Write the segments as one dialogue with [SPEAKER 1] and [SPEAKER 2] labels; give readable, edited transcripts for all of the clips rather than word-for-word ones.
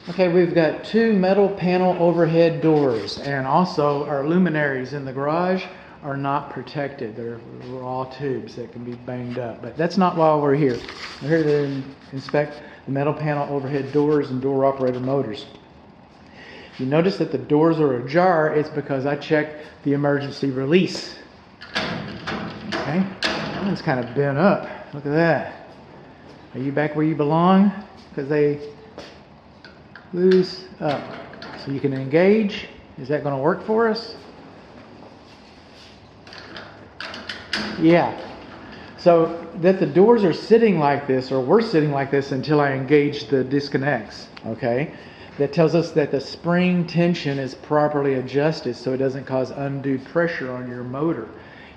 [SPEAKER 1] Okay, we've got two metal panel overhead doors, and also our luminaries in the garage are not protected. They're raw tubes that can be banged up, but that's not why we're here. We're here to inspect the metal panel overhead doors and door operator motors. You notice that the doors are ajar. It's because I checked the emergency release. Okay, that one's kind of bent up. Look at that. Are you back where you belong? Because they loose up. So you can engage. Is that going to work for us? Yeah. So that the doors are sitting like this, or were sitting like this until I engage the disconnects. Okay. That tells us that the spring tension is properly adjusted so it doesn't cause undue pressure on your motor.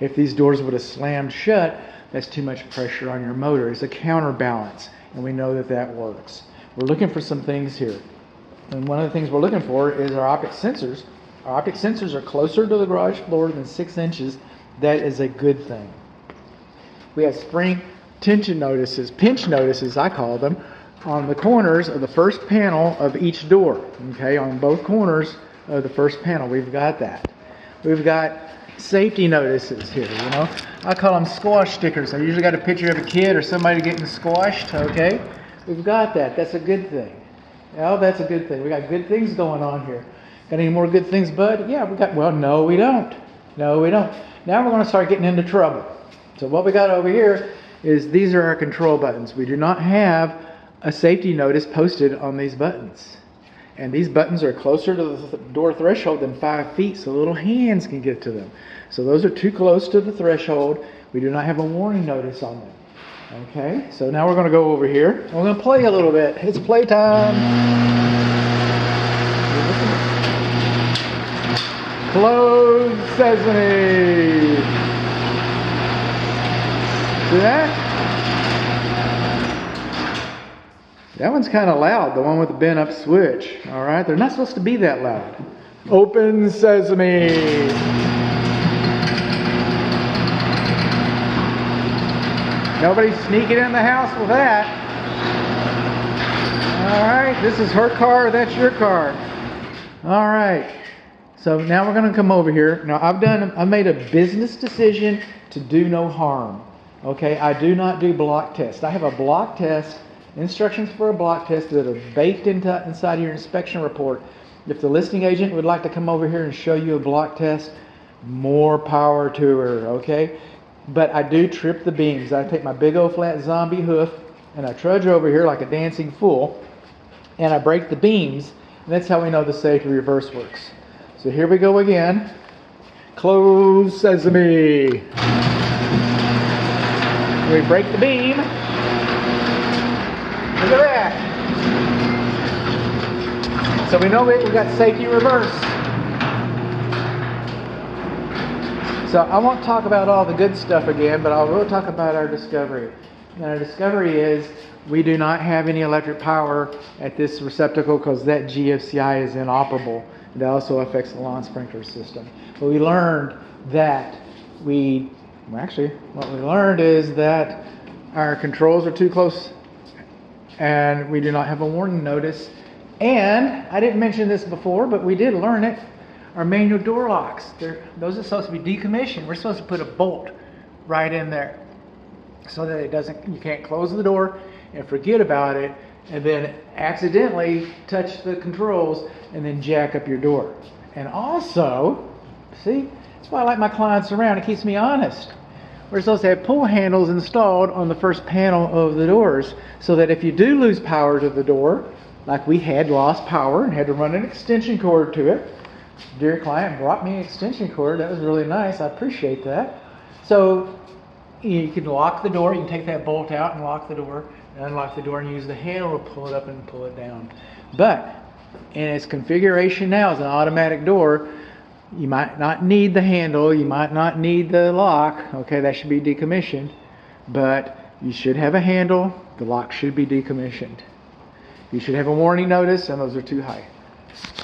[SPEAKER 1] If these doors would have slammed shut, that's too much pressure on your motor. It's a counterbalance, and we know that that works. We're looking for some things here. And one of the things we're looking for is our optic sensors. Our optic sensors are closer to the garage floor than 6 inches. That is a good thing. We have spring tension notices, pinch notices I call them, on the corners of the first panel of each door. Okay, on both corners of the first panel, we've got that. We've got safety notices here, you know. I call them squash stickers. I usually got a picture of a kid or somebody getting squashed, okay? We've got that. That's a good thing. Oh, that's a good thing. We got good things going on here. Got any more good things, bud? Yeah, we got, well, no, we don't. No, we don't. Now we're going to start getting into trouble. So what we got over here is these are our control buttons. We do not have a safety notice posted on these buttons. And these buttons are closer to the door threshold than 5 feet, so little hands can get to them. So those are too close to the threshold. We do not have a warning notice on them. Okay, so now we're going to go over here. We're going to play a little bit. It's playtime. Close sesame. See that? That one's kind of loud, the one with the bent up switch. All right, they're not supposed to be that loud. Open sesame. Nobody's sneaking in the house with that. All right, this is her car, that's your car. All right, so now we're going to come over here. Now I made a business decision to do no harm. Okay, I do not do block tests. I have a block test, instructions for a block test that are baked inside your inspection report. If the listing agent would like to come over here and show you a block test, more power to her, okay? But I do trip the beams. I take my big old flat zombie hoof and I trudge over here like a dancing fool and I break the beams, and that's how we know the safety reverse works. So here we go again. Close sesame. We break the beam. Look at that. So we know we've got safety reverse. So I won't talk about all the good stuff again, but I will talk about our discovery. And our discovery is we do not have any electric power at this receptacle because that GFCI is inoperable. That also affects the lawn sprinkler system. But we learned that what we learned is that our controls are too close and we do not have a warning notice. And I didn't mention this before, but we did learn it. Our manual door locks, those are supposed to be decommissioned. We're supposed to put a bolt right in there so that you can't close the door and forget about it and then accidentally touch the controls and then jack up your door. And also, see, that's why I like my clients around. It keeps me honest. We're supposed to have pull handles installed on the first panel of the doors so that if you do lose power to the door, like we had lost power and had to run an extension cord to it. Dear client brought me an extension cord. That was really nice. I appreciate that. So you can lock the door. You can take that bolt out and lock the door, and unlock the door and use the handle to pull it up and pull it down. But in its configuration now as an automatic door, you might not need the handle. You might not need the lock. Okay, that should be decommissioned. But you should have a handle. The lock should be decommissioned. You should have a warning notice, and those are too high.